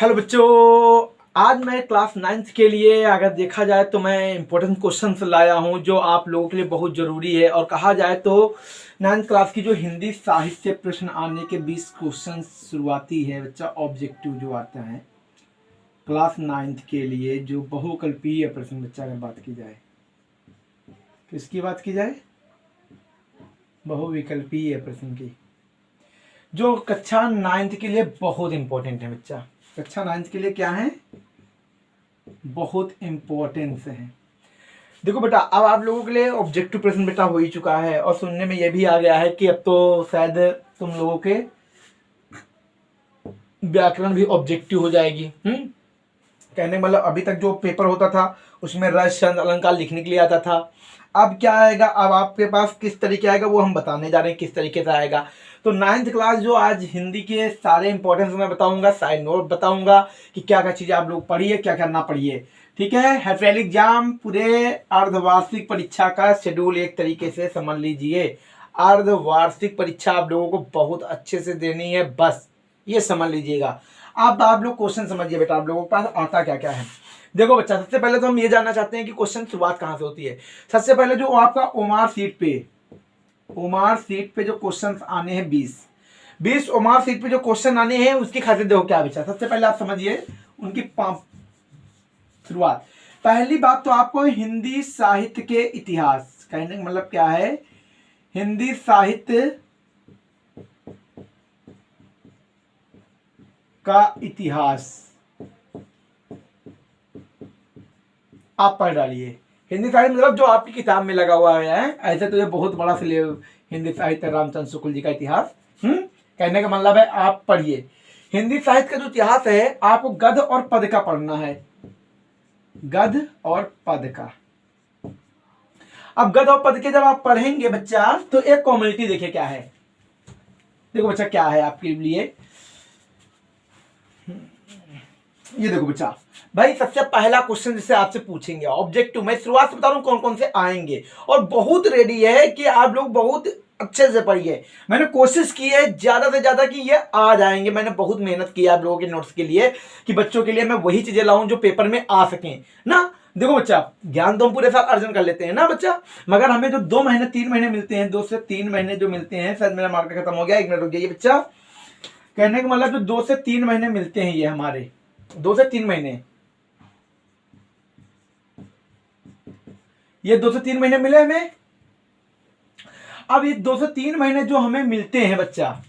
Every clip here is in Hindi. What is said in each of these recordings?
हेलो बच्चों, आज मैं क्लास 9th के लिए अगर देखा जाए तो मैं इम्पोर्टेंट क्वेश्चंस लाया हूं जो आप लोगों के लिए बहुत ज़रूरी है। और कहा जाए तो 9th क्लास की जो हिंदी साहित्य प्रश्न आने के 20 क्वेश्चन शुरुआती है बच्चा, ऑब्जेक्टिव जो आता है क्लास 9th के लिए, जो बहुकल्पीय प्रश्न बच्चा अगर बात की जाए, किसकी बात की जाए? बहुविकल्पीय प्रश्न की, जो कक्षा 9th के लिए बहुत इंपॉर्टेंट है बच्चा। कक्षा 9th के लिए क्या है? बहुत इंपॉर्टेंस है। देखो बेटा, अब आप लोगों के लिए ऑब्जेक्टिव प्रश्न बेटा हो ही चुका है और सुनने में यह भी आ गया है कि अब तो शायद तुम लोगों के व्याकरण भी ऑब्जेक्टिव हो जाएगी। कहने मतलब अभी तक जो पेपर होता था उसमें रस छंद अलंकार लिखने के लिए आता था। अब क्या आएगा? अब आपके पास किस तरीके आएगा वो हम बताने जा रहे हैं, किस तरीके से आएगा। तो 9th क्लास जो आज हिंदी के सारे इंपॉर्टेंस मैं बताऊंगा, साइड नोट बताऊंगा कि क्या क्या चीजें आप लोग पढ़िए, क्या क्या ना पढ़िए। ठीक है, हेफेल एग्जाम पूरे अर्धवार्षिक परीक्षा का शेड्यूल एक तरीके से समझ लीजिए। अर्धवार्षिक परीक्षा आप लोगों को बहुत अच्छे से देनी है, बस ये समझ लीजिएगा। अब आप लोग क्वेश्चन समझिए बेटा, आप लोगों के पास आता क्या क्या है। देखो बच्चा, सबसे पहले तो हम ये जानना चाहते हैं कि क्वेश्चन शुरुआत कहां से होती है। सबसे पहले जो आपका ओमार सीट पे जो क्वेश्चन आने हैं 20 ओमार सीट पे जो क्वेश्चन आने हैं उसकी खासियत देखो क्या बच्चा। सबसे पहले आप समझिए उनकी शुरुआत। पहली बात तो आपको हिंदी साहित्य के इतिहास, कहने का मतलब क्या है? हिंदी साहित्य का इतिहास आप पढ़ डालिए। हिंदी साहित्य मतलब जो आपकी किताब में लगा हुआ है। ऐसे तो ये बहुत बड़ा हिंदी साहित्य रामचंद्र शुक्ल जी का इतिहास। कहने का मतलब है आप पढ़िए। हिंदी साहित्य का जो इतिहास है आपको गद्य और पद का पढ़ना है, गद्य और पद का। अब गद्य और पद के जब आप पढ़ेंगे बच्चा तो एक कॉम्युनिटी देखिए क्या है। देखो बच्चा क्या है आपके लिए, ये देखो बच्चा भाई, सबसे पहला क्वेश्चन जिसे आपसे पूछेंगे ऑब्जेक्टिव में, शुरुआत से बता रहा हूं कौन कौन से आएंगे और बहुत रेडी है कि आप लोग बहुत अच्छे से पढ़िए। मैंने कोशिश की है ज्यादा से ज्यादा कि ये आ जाएंगे। मैंने बहुत मेहनत की है आप लोगों के नोट्स के लिए कि बच्चों के लिए मैं वही चीजें लाऊं जो पेपर में आ सकें ना। देखो बच्चा, ज्ञान तो हम पूरे साल अर्जन कर लेते हैं ना बच्चा, मगर हमें जो 2 महीने 3 महीने मिलते हैं, 2 से 3 महीने जो मिलते हैं, शायद मेरा मार्कर खत्म हो गया, 1 मिनट रुक जाइए बच्चा। कहने का मतलब जो 2 से 3 महीने मिलते हैं, ये हमारे 2 से 3 महीने, ये 2 से 3 महीने मिले हमें। अब ये 2 से 3 महीने जो हमें मिलते हैं बच्चा,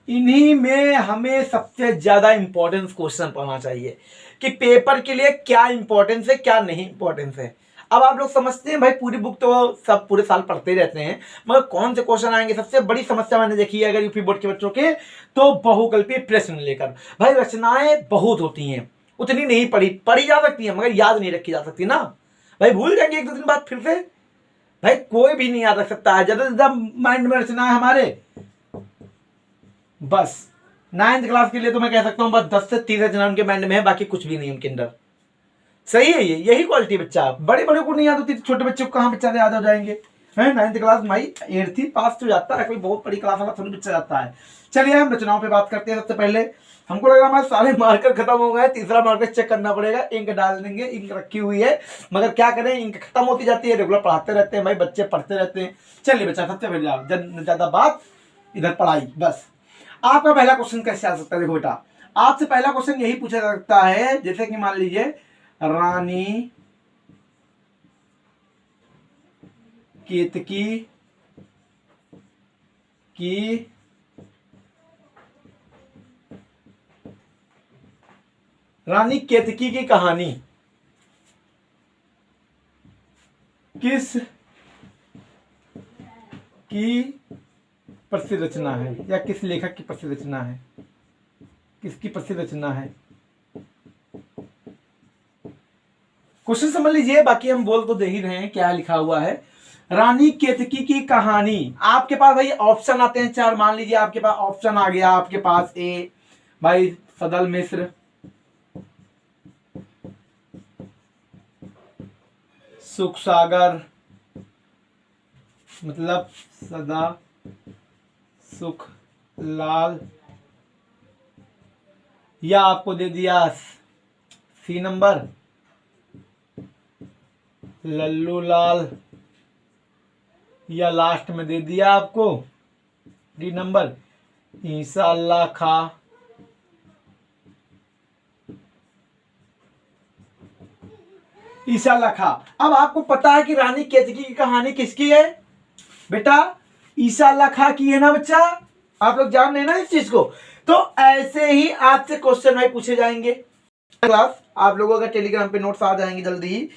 इन्हीं में हमें सबसे ज्यादा इंपॉर्टेंस क्वेश्चन पढ़ना चाहिए कि पेपर के लिए क्या इंपॉर्टेंस है, क्या नहीं इंपॉर्टेंस है। अब आप लोग समझते हैं भाई, पूरी बुक तो सब पूरे साल पढ़ते ही रहते हैं, मगर कौन से क्वेश्चन आएंगे। सबसे बड़ी समस्या मैंने देखी है अगर यूपी बोर्ड के बच्चों के, तो बहुकल्पीय प्रश्न लेकर। भाई रचनाएं बहुत होती हैं, उतनी नहीं पढ़ी जा सकती है, मगर याद नहीं रखी जा सकती ना। भाई भूल जाएंगे 1-2 दिन बाद फिर से। भाई कोई भी नहीं याद रख सकता है, ज्यादा से ज्यादा माइंड में रचना है हमारे। बस 9th क्लास के लिए तो मैं कह सकता हूं बस 10 से 30 रचना उनके माइंड में है, बाकी कुछ भी नहीं उनके अंदर। सही है, ये यही क्वालिटी बच्चा। बड़े बड़े को नहीं याद होती, छोटे बच्चों को कहां बच्चा याद हो जाएंगे? है 9th क्लास माई 8th पास तो जाता है, कोई बहुत बड़ी क्लास वाला थोड़ी बच्चा जाता है। चलिए हम रचनाओं पे बात करते हैं। सबसे पहले हमको लग रहा है हमारे सारे मार्कर खत्म हो गए, तीसरा मार्कर चेक करना पड़ेगा। इंक डाल देंगे, इंक रखी हुई है, मगर क्या करें, इंक खत्म होती जाती है। रेगुलर पढ़ाते रहते हैं भाई, बच्चे पढ़ते रहते हैं। चलिए बच्चा, सबसे पहले ज्यादा बात इधर पढ़ाई। बस आपका पहला क्वेश्चन कैसे आ सकता है? देखो बेटा, आपसे पहला क्वेश्चन यही पूछा जा सकता है, जैसे कि मान लीजिए रानी केतकी की रानी केतकी की कहानी किस की प्रसिद्ध रचना है, या किस लेखक की प्रसिद्ध रचना है? किसकी प्रसिद्ध रचना है? क्वेश्चन समझ लीजिए, बाकी हम बोल तो दे ही रहे हैं क्या लिखा हुआ है। रानी केतकी की कहानी। आपके पास भाई ऑप्शन आते हैं 4। मान लीजिए आपके पास ऑप्शन आ गया, आपके पास ए भाई सदल मिश्र, सुख सागर मतलब सदा सुख लाल, या आपको दे दिया सी नंबर लल्लू लाल, या लास्ट में दे दिया आपको डी नंबर ईसा अल्लाह खा। ईसा अल्लाह खा। अब आपको पता है कि रानी केतकी की कहानी किसकी है बेटा? ईसा अल्लाह खा की है ना बच्चा? आप लोग जान रहे हैं ना इस चीज को। तो ऐसे ही आपसे क्वेश्चन भाई पूछे जाएंगे। क्लास आप लोगों का टेलीग्राम पे नोट्स आ जाएंगे जल्दी ही।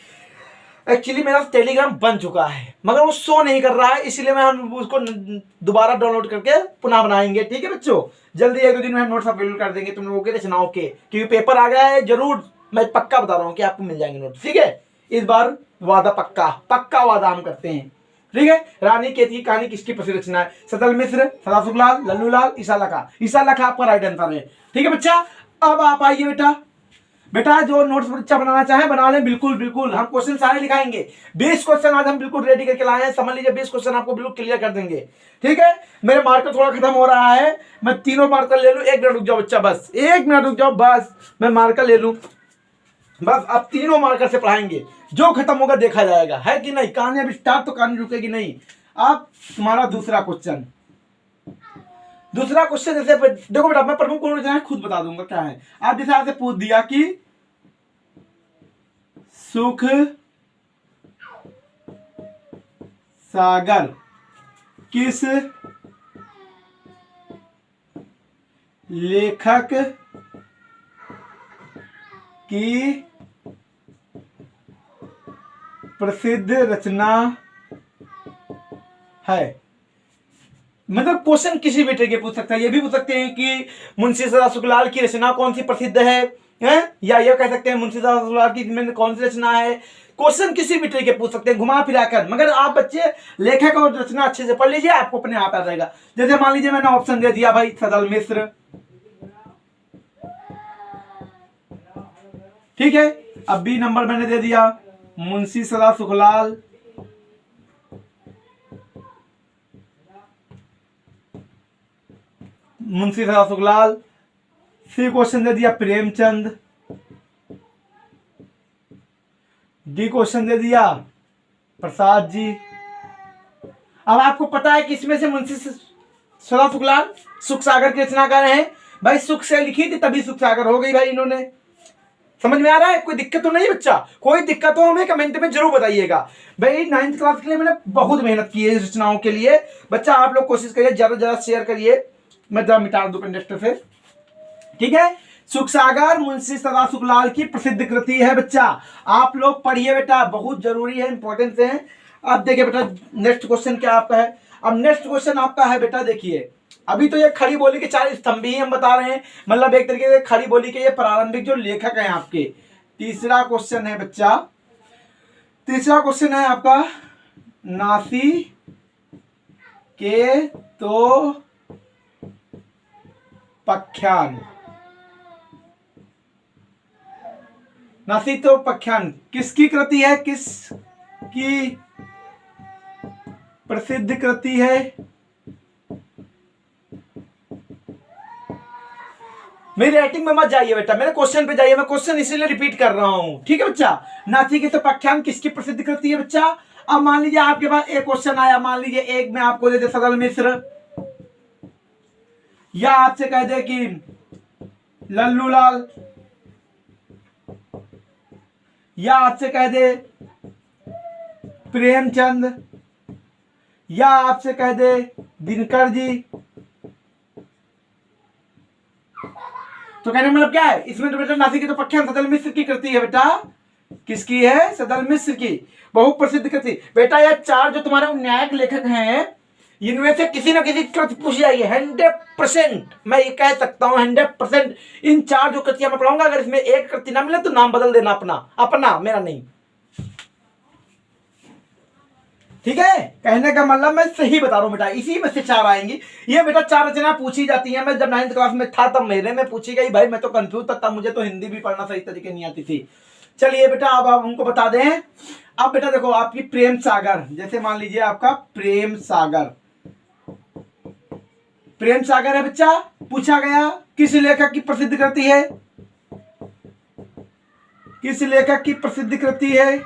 एक्चुअली मेरा टेलीग्राम बन चुका है मगर वो शो नहीं कर रहा है, इसलिए मैं हम उसको दोबारा डाउनलोड करके पुनः बनाएंगे। ठीक है बच्चों, जल्दी 1-2 दिन में हम नोट्स अवेलेबल कर देंगे तुम लोगों के रचनाओं के, क्योंकि पेपर आ गया है। जरूर मैं पक्का बता रहा हूँ कि आपको मिल जाएंगे नोट्स। ठीक है, इस बार वादा पक्का वादा हम करते हैं। ठीक है, रानी केतकी की कहानी किसकी प्रसिद्ध रचना है? सदल मिश्र, सदाशुकलाल, लल्लू लाल, ईसा अल्लाह खा। ईसा अल्लाह खा आपका राइट आंसर है। ठीक है बच्चा, अब आप आइए बेटा जो नोट्स बच्चा बनाना चाहे बना लें। बिल्कुल हम क्वेश्चन सारे लिखाएंगे। 20 क्वेश्चन आज हम बिल्कुल रेडी करके लाए हैं। समझ लीजिए 20 क्वेश्चन आपको बिल्कुल क्लियर कर देंगे। ठीक है, मेरे मार्कर थोड़ा खत्म हो रहा है, मैं तीनों मार्कर ले लूं। 1 मिनट रुक जाओ बच्चा, बस 1 मिनट रुक जाओ, बस मैं मार्कर ले लूं। बस अब तीनों मार्कर से पढ़ाएंगे, जो खत्म होगा देखा जाएगा, है कि नहीं? कहानी अभी स्टार्ट तो कहानी रुकेगी नहीं। अब तुम्हारा दूसरा क्वेश्चन जैसे देखो बेटा, मैं प्रमुख गुण रचना खुद बता दूंगा क्या है। आप जैसे आपसे पूछ दिया कि सुख सागर किस लेखक की प्रसिद्ध रचना है? मतलब क्वेश्चन किसी भी तरीके पूछ सकता है। ये भी पूछ सकते हैं कि मुंशी सदाशुकलाल की रचना कौन सी प्रसिद्ध है, या यह कह सकते हैं मुंशी सदाशुकलाल की कौन सी रचना है। क्वेश्चन किसी भी तरीके पूछ सकते हैं घुमा फिरा कर, मगर आप बच्चे लेखक और रचना अच्छे से पढ़ लीजिए, आपको अपने आप आ जाएगा। जैसे मान लीजिए मैंने ऑप्शन दे दिया भाई सदल मिश्र, ठीक है। अब बी नंबर मैंने दे दिया मुंशी सदाशुकलाल, सी क्वेश्चन दे दिया प्रेमचंद, डी क्वेश्चन दे दिया प्रसाद जी। अब आपको पता है कि इसमें से मुंशी सदाशुकलाल सुख सागर की रचना कर रहे हैं भाई, सुख से लिखी थी तभी सुख सागर हो गई भाई इन्होंने। समझ में आ रहा है? कोई दिक्कत तो नहीं बच्चा? कोई दिक्कत हो हमें कमेंट में जरूर बताइएगा भाई। 9th क्लास के लिए मैंने बहुत मेहनत की है इस रचनाओं के लिए। बच्चा आप लोग कोशिश करिए, ज्यादा से ज्यादा शेयर करिए। मैं जरा मिटा दूं कंडक्टर से, ठीक है। सुख सागर मुंशी सदाशुकलाल की प्रसिद्ध कृति है बच्चा, आप लोग पढ़िए बेटा, बहुत जरूरी है, इंपॉर्टेंट है। अब देखिए बेटा नेक्स्ट क्वेश्चन क्या आपका है। अब नेक्स्ट क्वेश्चन आपका है बेटा, देखिए अभी तो ये खड़ी बोली के 4 स्तंभ ही हम बता रहे हैं, मतलब एक तरीके से खड़ी बोली के ये प्रारंभिक जो लेखक हैं आपके। तीसरा क्वेश्चन है बच्चा, तीसरा क्वेश्चन है आपका नासी के तो पख्यान। नासी तो पख्यान किसकी कृति है, किसकी प्रसिद्ध कृति है? मेरी राइटिंग में मत जाइए बेटा, मेरे क्वेश्चन पे जाइए, मैं क्वेश्चन इसीलिए रिपीट कर रहा हूं, ठीक है बच्चा। नासी के तो पख्यान किसकी प्रसिद्ध कृति है बच्चा? अब मान लीजिए आपके पास एक क्वेश्चन आया, मान लीजिए एक में आपको दे दे सदल मिश्र, या आपसे कह दे कि लल्लू लाल, या आपसे कह दे प्रेमचंद, या आपसे कह दे दिनकर जी। तो कहने मतलब क्या है इसमें? तो बेटा नासी की तो पख्यान सदल मिश्र की कृति है बेटा। किसकी है? सदल मिश्र की, बहुत प्रसिद्ध कृति बेटा। यह 4 जो तुम्हारे न्यायिक लेखक हैं, इनमें से किसी ना किसी कृति पूछ जाइए 100%, मैं ये कह सकता हूं 100%। इन 4 जो कृतियां मैं पढ़ाऊंगा, अगर इसमें एक कृति ना मिले तो नाम बदल देना अपना, मेरा नहीं, ठीक है। कहने का मतलब मैं सही बता रहा हूं बेटा, इसी में से 4 आएंगी। ये बेटा 4 रचना पूछी जाती हैं। मैं जब 9th क्लास में था तब मेरे में पूछी गई भाई, मैं तो कंफ्यूज था तब, मुझे तो हिंदी भी पढ़ना सही तरीके नहीं आती थी। चलिए बेटा अब आप हमको बता दें। अब बेटा देखो आपकी प्रेम सागर, जैसे मान लीजिए आपका प्रेम सागर, प्रेम सागर है बच्चा। पूछा गया किस लेखक की प्रसिद्ध कृति है, किस लेखक की प्रसिद्ध कृति है,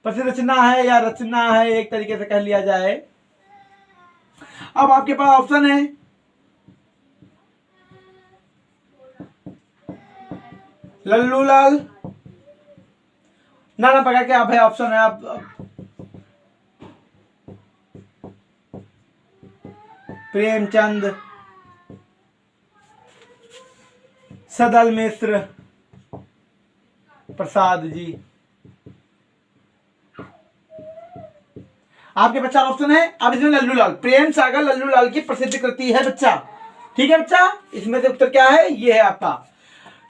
प्रसिद्ध रचना है या रचना है, एक तरीके से कह लिया जाए। अब आपके पास ऑप्शन है लल्लू लाल, नाना प्रकार के आप है ऑप्शन है आप प्रेमचंद, सदल मिश्र, प्रसाद जी। आपके बच्चा ऑप्शन है। अब इसमें लल्लू लाल, प्रेम सागर लल्लू लाल की प्रसिद्ध कृति है बच्चा। ठीक है बच्चा, इसमें से उत्तर क्या है, ये है आपका।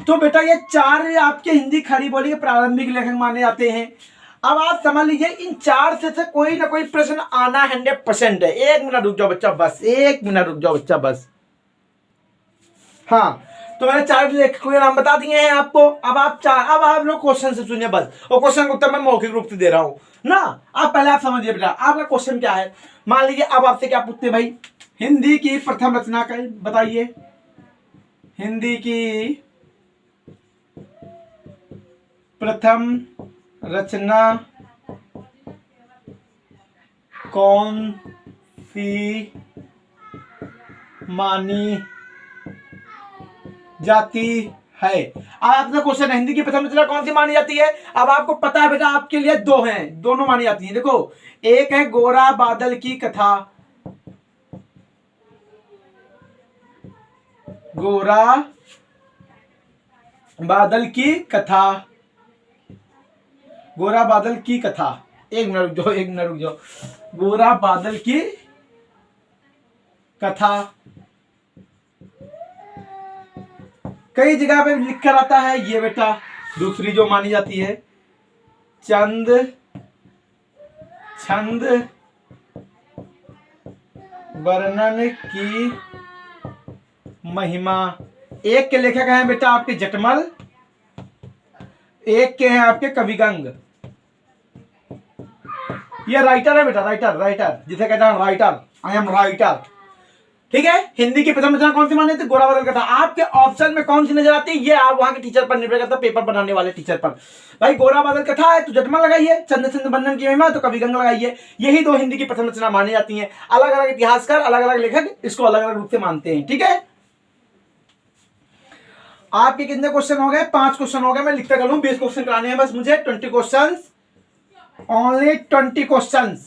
तो बेटा ये 4 आपके हिंदी खड़ी बोली के प्रारंभिक लेखक माने जाते हैं। अब आप समझ लीजिए इन 4 से कोई ना कोई प्रश्न आना 100% है। 1 मिनट रुक जाओ बच्चा, बस 1 मिनट रुक जाओ बच्चा, बस। हाँ, तो मैंने 4 लेखकों के नाम बता दिए हैं आपको। अब आप लोग क्वेश्चन से सुनिए बस, और क्वेश्चन का उत्तर मैं मौखिक रूप से दे रहा हूं ना। आप पहले आप समझिए बेटा, आपका क्वेश्चन क्या है। मान लीजिए अब आपसे क्या पूछते हैं भाई, हिंदी की प्रथम रचना का बताइए। हिंदी की प्रथम रचना कौन सी मानी जाती है। अब आपका क्वेश्चन है हिंदी की प्रथम रचना कौन सी मानी जाती है। अब आपको पता है बेटा आपके लिए 2 हैं, दोनों मानी जाती हैं। देखो, एक है गोरा बादल की कथा, गोरा बादल की कथा, गोरा बादल की कथा। 1 मिनट रुक जाओ, 1 मिनट रुक जाओ। गोरा बादल की कथा कई जगह पे लिख कर आता है ये बेटा। दूसरी जो मानी जाती है छंद वर्णन की महिमा। एक के लेखक हैं बेटा आपके जटमल, एक के हैं आपके कविगंग। ये राइटर है बेटा, राइटर जिसे कहते हैं राइटर, आई एम राइटर। ठीक है, हिंदी की प्रथम रचना कौन सी मानी थी, गोरा बादल कथा। आपके ऑप्शन में कौन सी नजर आती है, ये आप वहां के टीचर पर निर्भर करता है, पेपर बनाने वाले टीचर पर। भाई गोरा बादल कथा है तो जटमल लगाइए, छंद वर्णन की महिमा तो कविगंग लगाइए। यही 2 हिंदी की प्रथम रचना मानी जाती हैं। अलग अलग इतिहासकार, अलग अलग लेखक इसको अलग अलग रूप से मानते हैं। ठीक है, आपके कितने क्वेश्चन हो गए, 5 क्वेश्चन हो गए। मैं लिखता चलूं, 20 क्वेश्चन कराने हैं बस मुझे, 20 क्वेश्चन, ओनली 20 क्वेश्चन।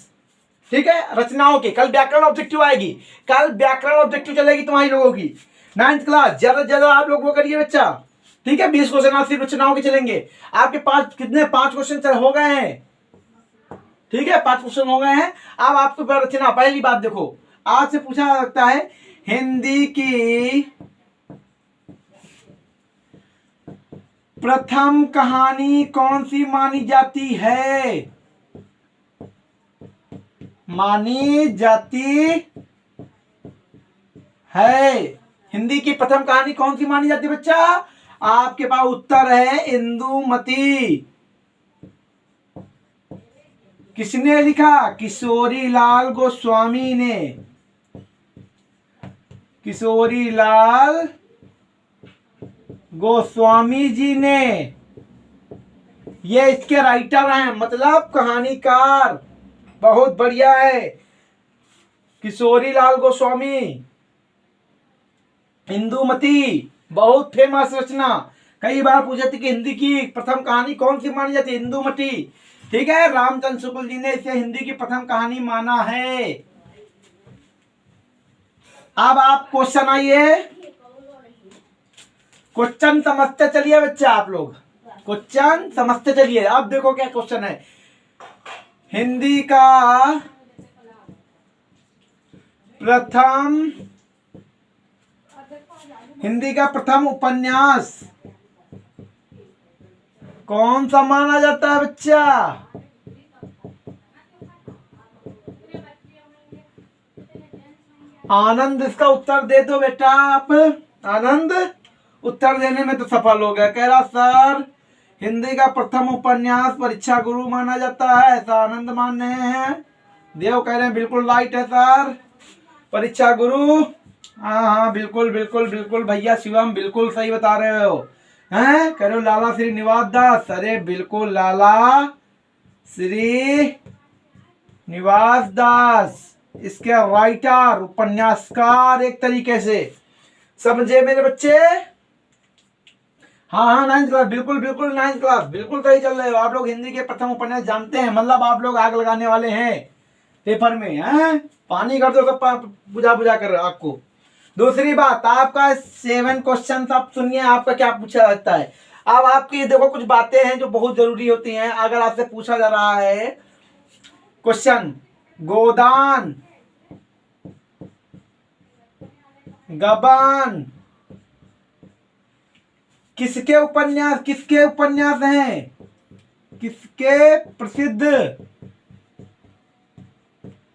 ठीक है, रचनाओं के। कल व्याकरण ऑब्जेक्टिव आएगी, कल व्याकरण ऑब्जेक्टिव चलेगी तुम्हारी लोगों की 9th क्लास। ज्यादा आप लोग वो करिए बच्चा। ठीक है, 20 क्वेश्चन आज सिर्फ रचनाओं के चलेंगे। आपके पास कितने 5 क्वेश्चन हो गए हैं। ठीक है, 5 क्वेश्चन हो गए हैं। अब आपको रचना, पहली बात देखो, आपसे पूछा जा सकता है हिंदी की प्रथम कहानी कौन सी मानी जाती है, मानी जाती है। हिंदी की प्रथम कहानी कौन सी मानी जाती है बच्चा। आपके पास उत्तर है इंदुमती। किसने लिखा, किशोरी लाल गोस्वामी ने, किशोरी लाल गोस्वामी जी ने। ये इसके राइटर हैं, मतलब कहानीकार। बहुत बढ़िया है, किशोरी लाल गोस्वामी। इंदुमती बहुत फेमस रचना, कई बार पूछे थे कि हिंदी की प्रथम कहानी कौन सी मानी जाती है, इंदुमती। ठीक है, रामचंद्र शुक्ल जी ने इसे हिंदी की प्रथम कहानी माना है। अब आप क्वेश्चन आइए, क्वेश्चन समझते चलिए बच्चा, आप लोग क्वेश्चन समझते चलिए। अब देखो क्या क्वेश्चन है। हिंदी का प्रथम उपन्यास कौन सा माना जाता है बच्चा। आनंद इसका उत्तर दे दो बेटा। आप आनंद उत्तर देने में तो सफल हो गया। कह रहा सर हिंदी का प्रथम उपन्यास परीक्षा गुरु माना जाता है, ऐसा आनंद मान रहे हैं। देव कह रहे हैं बिल्कुल राइट है सर। परीक्षा गुरु। हाँ हाँ बिल्कुल बिल्कुल बिल्कुल भैया शिवम, बिल्कुल सही बता रहे हो। हैं कह रहे हो लाला श्री निवास दास, अरे बिल्कुल लाला श्री निवास दास, इसके राइटर, उपन्यासकार एक तरीके से, समझे मेरे बच्चे। हाँ हाँ 9th क्लास, बिल्कुल बिल्कुल 9th क्लास, बिल्कुल सही चल रहे हो आप लोग। हिंदी के प्रथम उपन्यास जानते हैं, मतलब आप लोग आग लगाने वाले हैं पेपर में। हैं पानी कर दो सब बुझा बुझा कर आपको। दूसरी बात, आपका 7 क्वेश्चन आप सुनिए, आपका क्या पूछा जाता है। अब आपकी देखो कुछ बातें हैं जो बहुत जरूरी होती हैं। अगर आपसे पूछा जा रहा है क्वेश्चन, गोदान, गबन किसके उपन्यास हैं, किसके प्रसिद्ध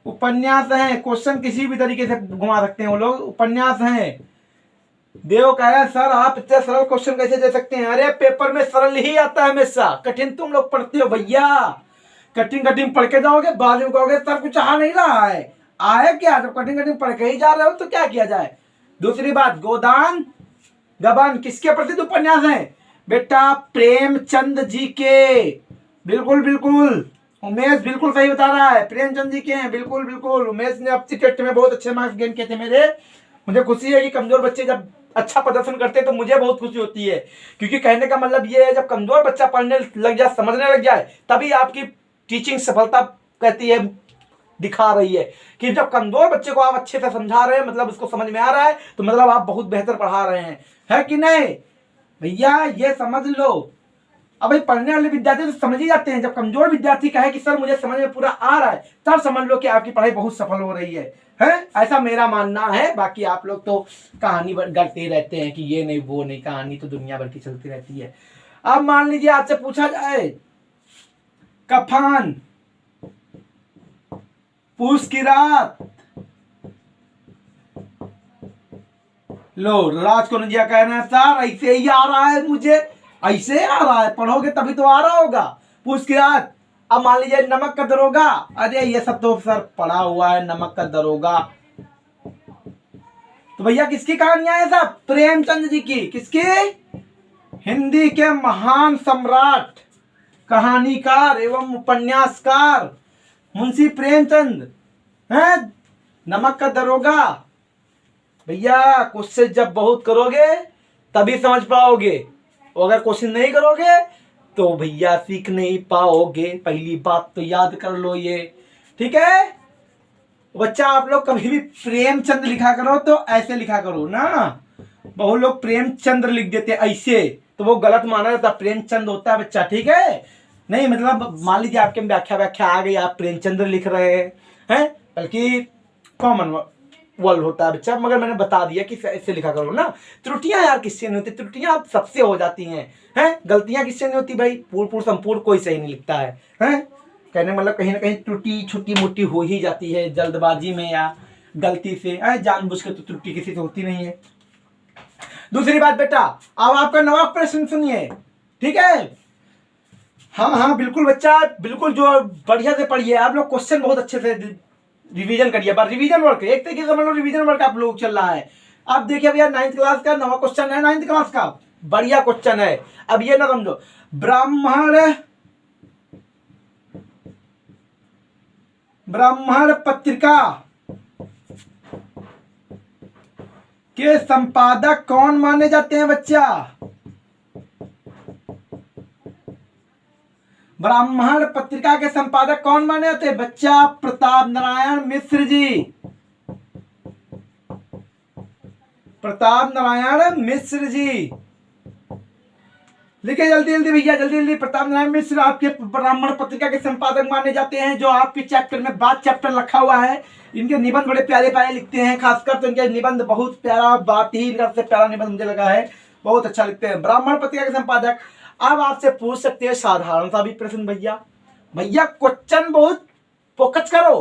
उपन्यास हैं। क्वेश्चन किसी भी तरीके से घुमा सकते हैं वो लोग, उपन्यास हैं। देव कह रहा है सर आप इतने सरल क्वेश्चन कैसे दे सकते हैं। अरे पेपर में सरल ही आता है हमेशा, कठिन तुम लोग पढ़ते हो भैया। कठिन कठिन पढ़ के जाओगे, बाद में कहोगे सर कुछ आ नहीं रहा है। आए क्या, जब कठिन कठिन पढ़ के ही जा रहे हो तो क्या किया जाए। दूसरी बात, गोदान गबन किसके प्रसिद्ध उपन्यास हैं बेटा, प्रेमचंद जी के। बिल्कुल बिल्कुल उमेश बिल्कुल सही बता रहा है, प्रेमचंद जी के हैं, बिल्कुल बिल्कुल। उमेश ने अपनी टेस्ट में बहुत अच्छे मार्क्स गेन किए थे मेरे। मुझे खुशी है कि कमजोर बच्चे जब अच्छा प्रदर्शन करते हैं तो मुझे बहुत खुशी होती है, क्योंकि कहने का मतलब ये है जब कमजोर बच्चा पढ़ने लग जाए, समझने लग जाए, तभी आपकी टीचिंग सफलता कहती है, दिखा रही है कि जब कमजोर बच्चे को आप अच्छे से समझा रहे हैं, मतलब उसको समझ में आ रहा है, तो मतलब आप बहुत बेहतर पढ़ा रहे हैं, है कि नहीं भैया, ये समझ लो। अब भाई पढ़ने वाले विद्यार्थी तो समझ ही जाते हैं। जब कमजोर विद्यार्थी कहे कि सर मुझे समझ में पूरा आ रहा है, तब समझ लो कि आपकी पढ़ाई बहुत सफल हो रही है। ऐसा मेरा मानना है। बाकी आप लोग तो कहानी गढ़ते रहते हैं कि ये नहीं वो नहीं, कहानी तो दुनिया भर की चलती रहती है। अब मान लीजिए आपसे पूछा जाए कफन, पूस की रात, लो राज को नजिया कहना है सर ऐसे ही आ रहा है, मुझे ऐसे आ रहा है, पढ़ोगे तभी तो आ रहा होगा। पूछ की रात। अब मान लीजिए नमक का दरोगा, अरे ये सब तो सर पढ़ा हुआ है, नमक का दरोगा। तो भैया किसकी कहानियां है सब, प्रेमचंद जी की। किसकी, हिंदी के महान सम्राट, कहानीकार एवं उपन्यासकार मुंशी प्रेमचंद हैं। नमक का दरोगा भैया, क्वेश्चन जब बहुत करोगे तभी समझ पाओगे, और अगर क्वेश्चन नहीं करोगे तो भैया सीख नहीं पाओगे। पहली बात तो याद कर लो ये, ठीक है बच्चा। आप लोग कभी भी प्रेमचंद लिखा करो तो ऐसे लिखा करो ना। बहुत लोग प्रेमचंद्र लिख देते हैं ऐसे, तो वो गलत माना जाता, प्रेमचंद होता है बच्चा, ठीक है। नहीं मतलब मान लीजिए आपके व्याख्या आ गई, आप प्रेमचंद्र लिख रहे हैं, बल्कि कॉमन वर्ड होता है बच्चा, मगर मैंने बता दिया कि ऐसे लिखा करो ना। त्रुटियां यार किससे नहीं होती, त्रुटियां आप सबसे हो जाती हैं, गलतियां किससे नहीं होती भाई, पूर्ण संपूर्ण कोई सही नहीं लिखता है, कहने मतलब कहीं ना कहीं त्रुटि छोटी मोटी हो ही जाती है, जल्दबाजी में या गलती से, जानबूझ के तो त्रुटि किसी से होती नहीं है। दूसरी बात बेटा, अब आपका नवा प्रश्न सुनिए, ठीक है। हाँ हाँ बिल्कुल बच्चा, बिल्कुल जो बढ़िया से पढ़िए आप लोग, क्वेश्चन बहुत अच्छे से रिवीजन करिए। रिवीजन वर्क एक तरीके से समझ लो, रिवीजन वर्क आप लोग चल रहा है। अब देखिए भैया 9th क्लास का नवा क्वेश्चन है, 9th क्लास का बढ़िया क्वेश्चन है। अब ये ना समझो, ब्राह्मण पत्रिका के संपादक कौन माने जाते हैं बच्चा, ब्राह्मण पत्रिका के संपादक कौन माने जाते हैं बच्चा, प्रताप नारायण मिश्र जी, प्रताप नारायण मिश्र जी। लिखिए जल्दी जल्दी भैया, जल्दी जल्दी। प्रताप नारायण मिश्र आपके ब्राह्मण पत्रिका के संपादक माने जाते हैं, जो आपके चैप्टर में बात चैप्टर रखा हुआ है। इनके निबंध बड़े प्यारे प्यारे लिखते हैं, खासकर तो इनके निबंध बहुत प्यारा, बात ही सबसे प्यारा निबंध मुझे लगा है, बहुत अच्छा लिखते हैं, ब्राह्मण पत्रिका के संपादक। अब आपसे पूछ सकते हैं साधारण सा भी प्रश्न भैया, क्वेश्चन बहुत फोकस करो,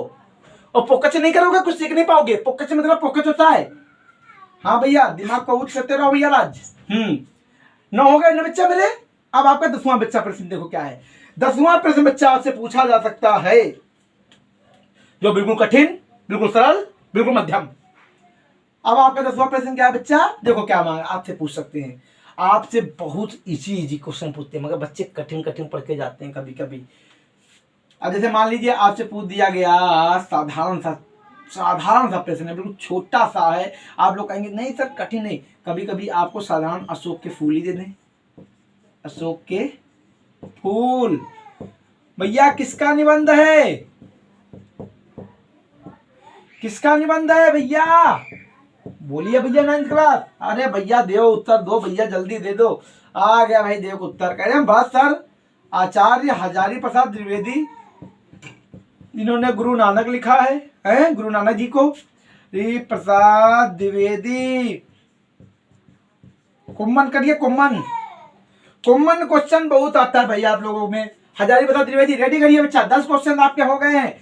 और फोकस नहीं करोगे कुछ सीख नहीं पाओगे। फोकस मतलब फोकस होता है, हाँ भैया दिमाग को ऊंच करते रहो भैया राज। न हो गए न बच्चा मेरे। अब आपका 10वां बच्चा प्रश्न देखो क्या है। 10वां प्रश्न बच्चा आपसे पूछा जा सकता है, जो बिल्कुल कठिन, बिल्कुल सरल, बिल्कुल मध्यम, अब आपका 10वां प्रश्न क्या है बच्चा, देखो क्या मांगा, आपसे पूछ सकते हैं, आपसे बहुत इजी क्वेश्चन पूछते हैं, मगर बच्चे कठिन कठिन पढ़ के जाते हैं कभी कभी। अब जैसे मान लीजिए आपसे पूछ दिया गया साधारण सा प्रश्न है, बिल्कुल छोटा सा है, आप लोग कहेंगे नहीं सर कठिन नहीं, कभी कभी आपको साधारण अशोक के फूल ही दे दें, अशोक के फूल। भैया किसका निबंध है, किसका निबंध है भैया, बोलिए भैया 9th क्लास। अरे भैया दो उत्तर दो भैया, जल्दी दे दो। आ गया भाई, देखो उत्तर कह रहे हैं बस सर, आचार्य हजारी प्रसाद द्विवेदी, इन्होंने गुरु नानक लिखा है गुरु नानक जी को, प्रसाद द्विवेदी, कुम्मन करिए, कुम्मन क्वेश्चन बहुत आता है भैया आप लोगों में। हजारी प्रसाद द्विवेदी, रेडी करिए बच्चा, 10 क्वेश्चन आपके हो गए हैं।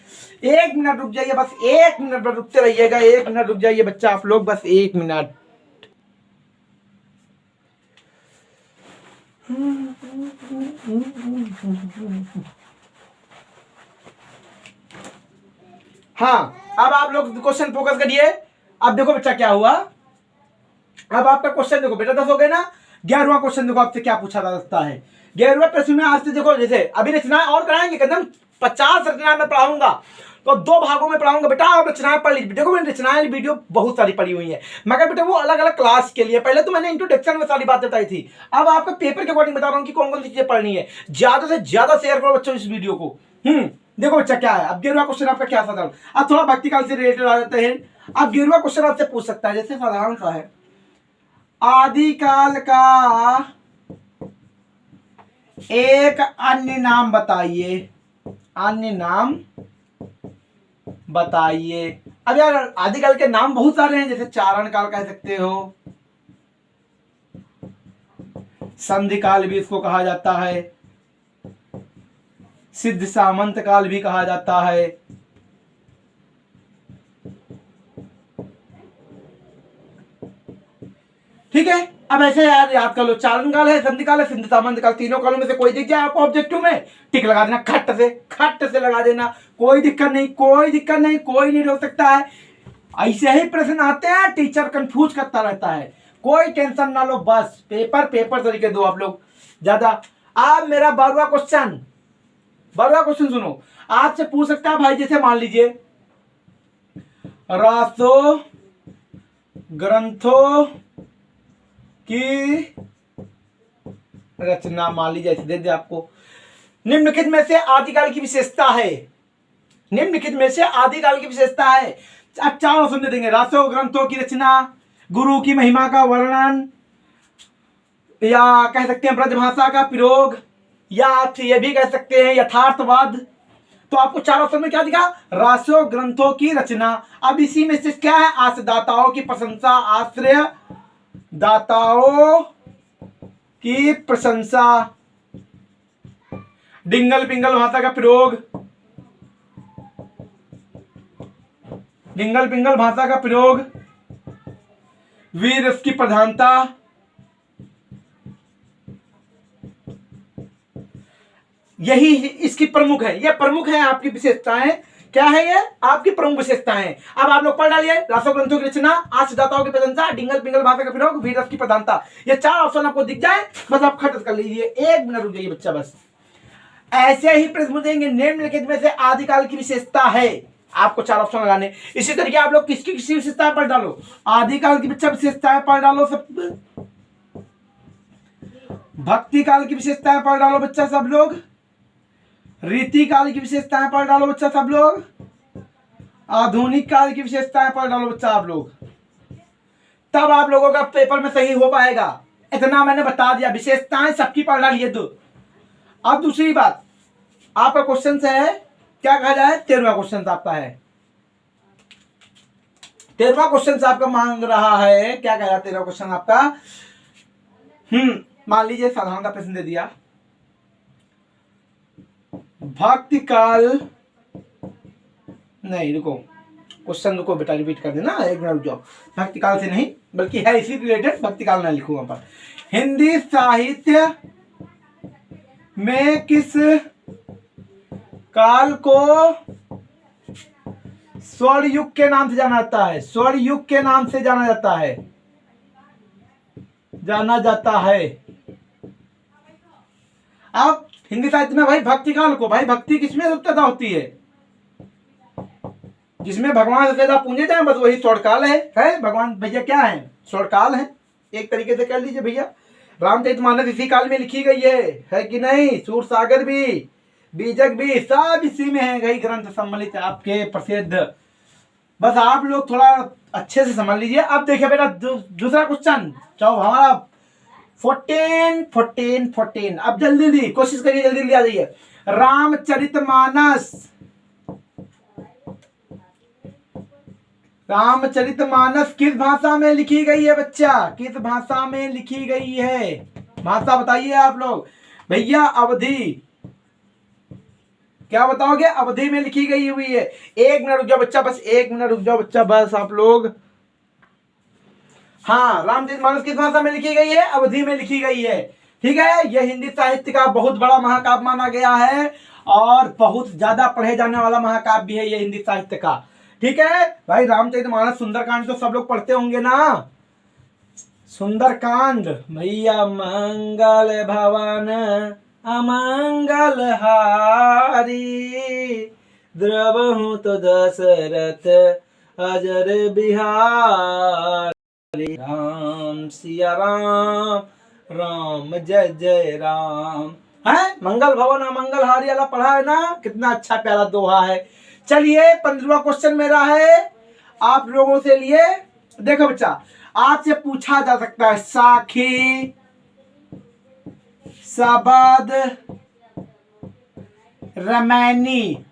1 मिनट रुक जाइए, बस 1 मिनट पर रुकते रहिएगा, 1 मिनट रुक जाइए बच्चा आप लोग, बस 1 मिनट। हाँ, अब आप लोग क्वेश्चन फोकस करिए। अब देखो बच्चा क्या हुआ, अब आपका क्वेश्चन देखो बेटा, 10 हो गए ना। 11वां क्वेश्चन देखो आपसे क्या पूछा जा सकता है। 11वें प्रश्न में आज से देखो, जैसे अभी रचनाएं और कराएंगे, कदम 50 रचनाएं मैं पढ़ाऊंगा, तो 2 भागों में पढ़ाऊंगा बेटा, आप रचनाएं पढ़ लीजिए। देखो मैंने रचनाएं वीडियो बहुत सारी पढ़ी हुई है, मगर बेटा वो अलग अलग क्लास के लिए, पहले तो मैंने इंट्रोडक्शन में सारी बातें बताई थी, अब आपका पेपर के अकॉर्डिंग बता रहा हूँ कि कौन कौन सी चीजें पढ़नी है। ज्यादा से ज्यादा शेयर करो बच्चों इस वीडियो को। देखो बच्चा क्या है, अब 11वां क्वेश्चन आपका क्या साधारण, अब थोड़ा भक्ति काल से रिलेटेड आ जाते हैं। अब 11वां क्वेश्चन आपसे पूछ सकता है, जैसे साधारण सा है, आदिकाल का एक अन्य नाम बताइए, अन्य नाम बताइए। अब यार आदिकाल के नाम बहुत सारे हैं, जैसे चारण काल कह सकते हो, संधि काल भी इसको कहा जाता है, सिद्ध सामंत काल भी कहा जाता है, ठीक है। अब ऐसे यार याद कर लो, चारण काल है, संधि काल है, सिद्ध सामंत काल, तीनों कालों में से कोई दिख जाए आपको ऑब्जेक्टिव में, टिक लगा देना, खट से लगा देना, कोई दिक्कत नहीं, कोई दिक्कत नहीं, कोई नहीं रोक सकता है। ऐसे ही प्रश्न आते हैं, टीचर कंफ्यूज करता रहता है, कोई टेंशन ना लो, बस पेपर तरीके दो आप लोग ज्यादा। अब मेरा 12वां क्वेश्चन सुनो, आपसे पूछ सकता है भाई, जैसे मान लीजिए रासो ग्रंथों की रचना, मान लीजिए ऐसे दे दे आपको, निम्नलिखित में से आदिकाल की विशेषता है, निम्नलिखित में से आदिकाल की विशेषता है। अब 4 ऑप्शन दे देंगे, रासो ग्रंथों की रचना, गुरु की महिमा का वर्णन, या कह सकते हैं ब्रजभाषा का प्रयोग, या आप ये भी कह सकते हैं यथार्थवाद। तो आपको 4 ऑप्शन में क्या दिखा, रासो ग्रंथों की रचना। अब इसी में से क्या है, आश्रयदाताओं की प्रशंसा, आश्रय दाताओं की प्रशंसा, डिंगल पिंगल भाषा का प्रयोग, डिंगल पिंगल भाषा का प्रयोग, वीर रस की प्रधानता, यही इसकी प्रमुख है, यह प्रमुख है आपकी विशेषताएं। क्या है ये आपकी प्रमुख विशेषताएं। अब आप लोग पढ़ डालिए, रासो ग्रंथों की रचना, आश्रयदाताओं की प्रशंसा, डिंगल पिंगल भाषा का प्रयोग, वीर रस की प्रधानता, ये 4 ऑप्शन आपको दिख जाए, बस आप खट कर लीजिए। 1 मिनट रुक जाइए बच्चा, बस ऐसे ही प्रश्न देंगे, निम्नलिखित में से आदिकाल की विशेषता है, आपको 4 ऑप्शन लगाने। इसी तरीके आप लोग किसकी किसी विशेषताएं पढ़ डालो, आदिकाल की बच्चा विशेषताएं पढ़ डालो सब, भक्ति काल की विशेषताएं पढ़ डालो बच्चा सब लोग, रीति काल की विशेषताएं पढ़ डालो बच्चा सब लोग, आधुनिक काल की विशेषताएं पढ़ डालो बच्चा आप लोग, तब आप लोगों का पेपर में सही हो पाएगा। इतना मैंने बता दिया, विशेषताएं सबकी पढ़ डालिए। तो अब दूसरी बात, आपका क्वेश्चन है क्या कहा जाए, 13वां क्वेश्चन आपका है, 13वां क्वेश्चन आपका मांग रहा है, क्या कहा जाए 13वां क्वेश्चन आपका, मान लीजिए साधारण का प्रश्न दे दिया, भक्ति काल, नहीं रुको क्वेश्चन रुको बेटा, रिपीट कर देना, 1 मिनट रुक जाओ, भक्ति काल से नहीं बल्कि है इसी रिलेटेड, भक्ति काल ना लिखूंगा पर, हिंदी साहित्य में किस काल को स्वर्ण युग के नाम से जाना जाता है, स्वर्ण युग के नाम से जाना जाता है, जाना जाता है। अब हिंदी साहित्य में भाई भक्ति काल को, भाई भक्ति किसमें सबसे ज्यादा होती है? जिसमें भगवान सबसे ज्यादा पूजे जाए बस वही स्वर्णकाल है। भगवान भैया क्या है? स्वर्णकाल है, एक तरीके से कह लीजिए भैया। रामचरितमानस इसी काल में लिखी गई है कि नहीं? सूरसागर भी, बीजक भी सब इसी में है, कई ग्रंथ सम्मिलित आपके प्रसिद्ध। बस आप लोग थोड़ा अच्छे से समझ लीजिए। अब देखिए बेटा दूसरा क्वेश्चन, चाहो हमारा 14 अब जल्दी जल्दी कोशिश करिए, जल्दी जल्दी आ जाइए। रामचरितमानस किस भाषा में लिखी गई है बच्चा? किस भाषा में लिखी गई है? भाषा बताइए आप लोग। भैया अवधि, क्या बताओगे? अवधि में लिखी गई हुई है। 1 मिनट रुक जाओ बच्चा, बस 1 मिनट रुक जाओ बच्चा, बस आप लोग। हाँ, रामचरितमानस किस भाषा में लिखी गई है? अवधि में लिखी गई है। ठीक है, यह हिंदी साहित्य का बहुत बड़ा महाकाव्य माना गया है और बहुत ज्यादा पढ़े जाने वाला महाकाव्य भी है ये हिंदी साहित्य का। ठीक है भाई, रामचरितमानस सुंदरकांड तो सब लोग पढ़ते होंगे ना? सुंदरकांड भैया, मंगल भवन अमंगल हारी, द्रवहु तो दशरथ अजर बिहारी, राम सिया राम, राम जय जय राम। है मंगल भवन अमंगल हारी वाला पढ़ा है ना? कितना अच्छा प्यारा दोहा है। चलिए 15वां क्वेश्चन मेरा है आप लोगों से लिए। देखो बच्चा, आपसे पूछा जा सकता है साखी, सबद, रमैनी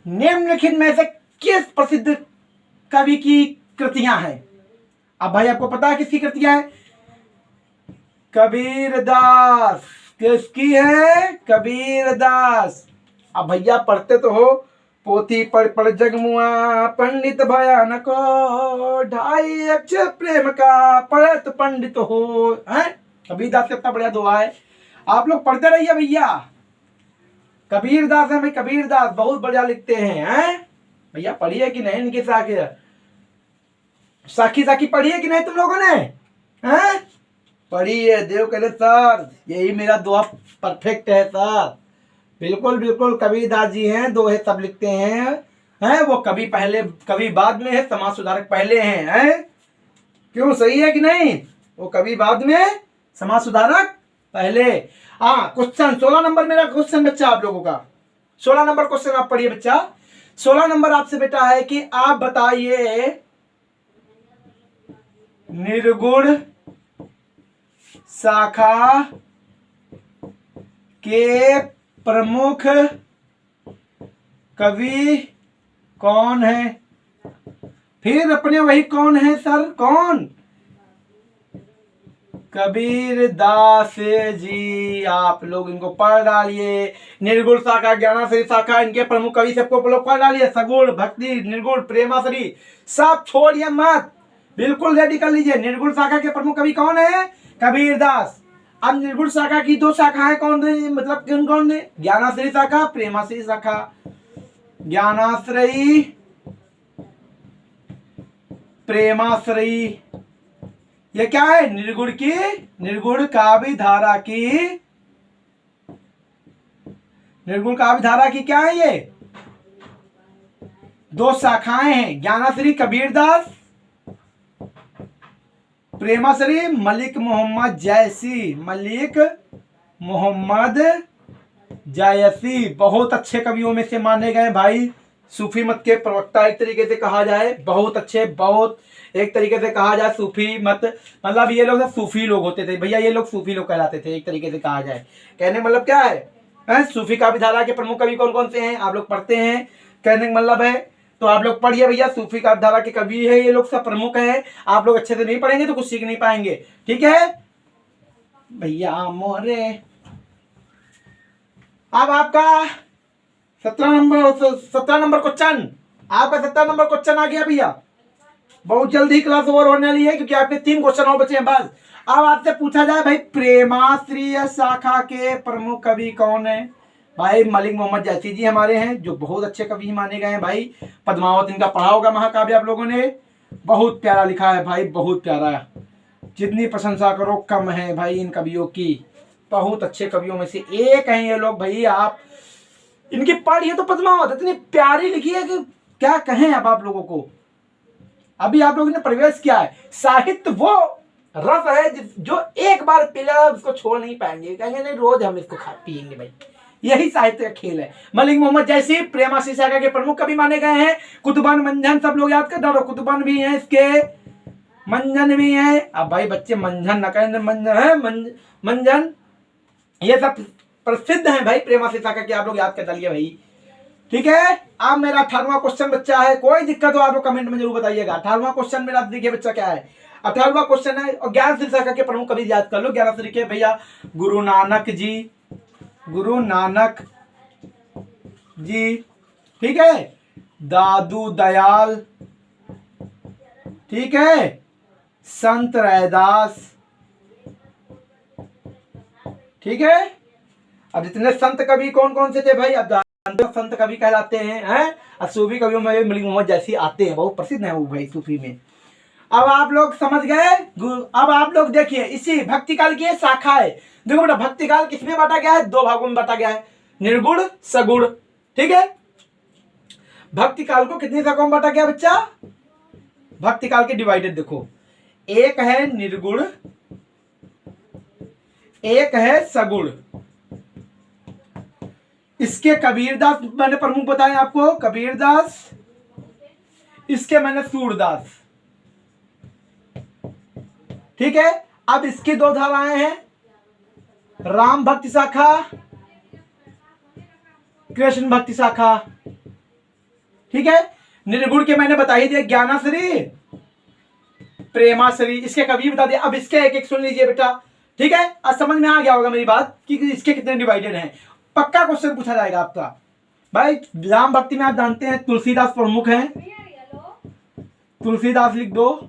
निम्नलिखित में से किस प्रसिद्ध कवि की कृतियां हैं? अब भाई आपको पता है किसकी कृतियां हैं? कबीरदास। किसकी है? कबीरदास। अब भैया पढ़ते तो हो, पोथी पढ़ जगमुआ पंडित भयानक, 2.5 अक्षर प्रेम का पढ़त पंडित हो। हैं? कबीरदास कितना बढ़िया दोहा है, आप लोग पढ़ते रहिए भैया। कबीरदास है भाई, कबीरदास बहुत बढ़िया लिखते हैं। भैया पढ़िए कि नहीं इनकी साखी पढ़िए कि नहीं तुम लोगों ने? हैं? पढ़िए। देव कहले सर यही मेरा दोहा परफेक्ट है सर। बिल्कुल बिल्कुल, कबीरदास जी हैं, दोहे सब लिखते हैं। वो कवि पहले, कवि बाद में है, समाज सुधारक पहले हैं। क्यों, सही है कि नहीं? वो कवि बाद में, समाज सुधारक पहले। हाँ, क्वेश्चन 16 नंबर मेरा क्वेश्चन बच्चा आप लोगों का। 16 नंबर क्वेश्चन आप पढ़िए बच्चा। 16 नंबर आपसे बेटा है कि आप बताइए निर्गुण शाखा के प्रमुख कवि कौन है? फिर अपने वही कौन है सर? कौन? कबीरदास जी। आप लोग इनको पढ़ डालिए। निर्गुण शाखा, ज्ञानाश्री शाखा, इनके प्रमुख कवि सबको लोग पढ़ डालिए। सगुण, भक्ति, निर्गुण, प्रेमाश्री सब छोड़िए मत, बिल्कुल रेडी कर लीजिए। निर्गुण शाखा के प्रमुख कवि कौन है? कबीरदास। अब निर्गुण शाखा की 2 शाखाएं कौन सी, मतलब कौन कौन है? ज्ञानाश्रयी शाखा, प्रेमाश्रयी शाखा। ज्ञानाश्रयी, प्रेमाश्रयी, ये क्या है? निर्गुण की, निर्गुण काव्य धारा की, निर्गुण काव्य धारा की क्या है? ये 2 शाखाएं हैं। ज्ञानाश्रयी कबीरदास, प्रेमाश्रयी मलिक मोहम्मद जैसी। मलिक मोहम्मद जायसी बहुत अच्छे कवियों में से माने गए भाई। सूफी मत के प्रवक्ता एक तरीके से कहा जाए, बहुत अच्छे, बहुत एक तरीके से कहा जाए सूफी मत, मतलब ये लोग सूफी लोग होते थे भैया, ये लोग सूफी लोग कहलाते थे एक तरीके से कहा जाए। कहने मतलब क्या है? सूफी काव्य धारा के प्रमुख कवि कौन कौन से हैं आप लोग पढ़ते हैं। कहने का मतलब है तो आप लोग पढ़िए भैया, सूफी काव्य धारा के कवि है ये लोग, सब प्रमुख हैं। आप लोग अच्छे से नहीं पढ़ेंगे तो कुछ सीख नहीं पाएंगे। ठीक है भैया मोरे। अब आपका 17 नंबर क्वेश्चन, आपका 17 नंबर क्वेश्चन आ गया भैया। बहुत जल्दी क्लास ओवर होने वाली है क्योंकि आपके 3 क्वेश्चन और बचे हैं बस। अब आपसे पूछा जाए भाई प्रेमाश्रय शाखा के प्रमुख कवि कौन है? भाई मलिक मोहम्मद जैसी जी हमारे हैं, जो बहुत अच्छे कवि माने गए हैं भाई। पद्मावत इनका पढ़ा होगा महाकाव्य आप लोगों ने, बहुत प्यारा लिखा है भाई, बहुत प्यारा। जितनी प्रशंसा करो कम है भाई इन कवियों की, बहुत अच्छे कवियों में से एक हैं ये लोग भाई। आप इनकी पढ़िए तो पद्मावत इतनी प्यारी लिखी है कि क्या कहें अब आप लोगों को। अभी आप लोगों ने प्रवेश किया है, साहित्य वो रस है जो एक बार पिला उसको छोड़ नहीं पाएंगे, कहेंगे नहीं रोज हम इसको खा पिएंगे भाई। यही साहित्य का खेल है। मलिक मोहम्मद जैसी प्रेमासी सागर के प्रमुख कवि माने गए हैं। कुतुबान मंजन सब लोग याद कर डालो, कुतुबान भी हैं इसके, मंजन भी हैं। अब भाई बच्चे मंजन न कहें, मंजन है मंजन, ये सब प्रसिद्ध हैं भाई प्रेमासी सागर के, आप लोग याद कर डालिए भाई। ठीक है, अब मेरा 18वां क्वेश्चन बच्चा है, कोई दिक्कत हो आप लोग कमेंट में जरूर बताइएगा। 18वां क्वेश्चन मेरा देखिए बच्चा क्या है, 18वां क्वेश्चन है, और 11 शाखा के प्रमुख कवि याद कर लो। 11 लिखे भैया, गुरु नानक जी, गुरु नानक जी, ठीक है, दादू दयाल, ठीक है, संत रैदास, ठीक है। अब जितने संत कवि कौन कौन से थे भाई, अब संत कवि कहलाते हैं, और सूफी कवियों में मलिक मोहम्मद जैसी आते हैं, बहुत प्रसिद्ध है वो भाई सूफी में। अब आप लोग समझ गए। अब आप लोग देखिए, इसी भक्ति काल की शाखा है। देखो बेटा, भक्ति काल किसमें बांटा गया है, 2 भागों में बांटा गया है, निर्गुण सगुण, ठीक है। भक्ति काल को कितनी शाखाओं में बांटा गया बच्चा, भक्ति काल के डिवाइडेड देखो, एक है निर्गुण, एक है सगुण। इसके कबीरदास मैंने प्रमुख बताए आपको, कबीरदास, इसके मैंने सूरदास, ठीक है। अब इसकी 2 धाराएं हैं, राम भक्ति शाखा, कृष्ण भक्ति शाखा, ठीक है। निर्गुण के मैंने बता ही दिया, ज्ञानाश्री, प्रेमाश्री, इसके कवि बता दिया। अब इसके एक एक सुन लीजिए बेटा, ठीक है। आज समझ में आ गया होगा मेरी बात कि इसके कितने डिवाइडेड हैं। पक्का क्वेश्चन पूछा जाएगा आपका भाई। राम भक्ति में आप जानते हैं तुलसीदास प्रमुख हैं, तुलसीदास लिख दो,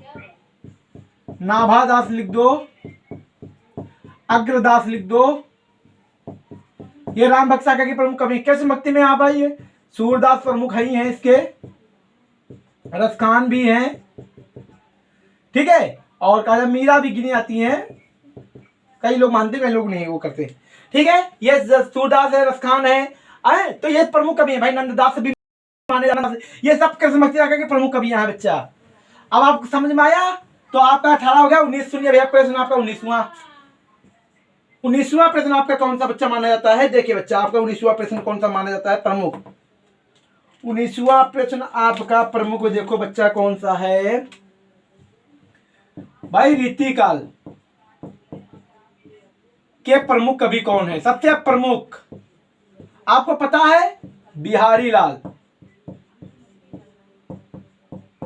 नाभादास लिख दो, अग्रदास लिख दो, ये राम भक्त शाखा के प्रमुख कवि। कृष्ण भक्ति में आप भाई सूरदास प्रमुख ही हैं इसके, रसखान भी हैं, ठीक है। और कहा मीरा भी गिनी आती हैं, कई लोग मानते कई लोग नहीं वो करते, ठीक है। ये सूरदास है, रसखान है, तो ये प्रमुख कवि है भाई। नंददास भी माने जाना, ये सब कृष्ण भक्ति शाखा के प्रमुख कवि हैं बच्चा। अब आपको समझ में आया, तो आपका 18 हो गया। 19 सुनिए भैया, प्रश्न आपका 19वां प्रश्न आपका कौन सा बच्चा माना जाता है, देखिए बच्चा आपका 19वां प्रश्न कौन सा माना जाता है प्रमुख। 19वां प्रश्न आपका प्रमुख देखो बच्चा कौन सा है भाई, रीतिकाल के प्रमुख कवि कौन है। सबसे प्रमुख आपको पता है, बिहारी लाल।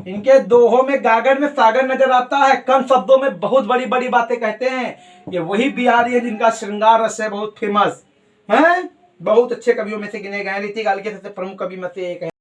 इनके दोहों में गागर में सागर नजर आता है, कम शब्दों में बहुत बड़ी बड़ी बातें कहते हैं। ये वही बिहारी है जिनका श्रृंगार रस है बहुत फेमस है, बहुत अच्छे कवियों में से गिने गए। रीतिकाल के सबसे प्रमुख कवि में से एक है।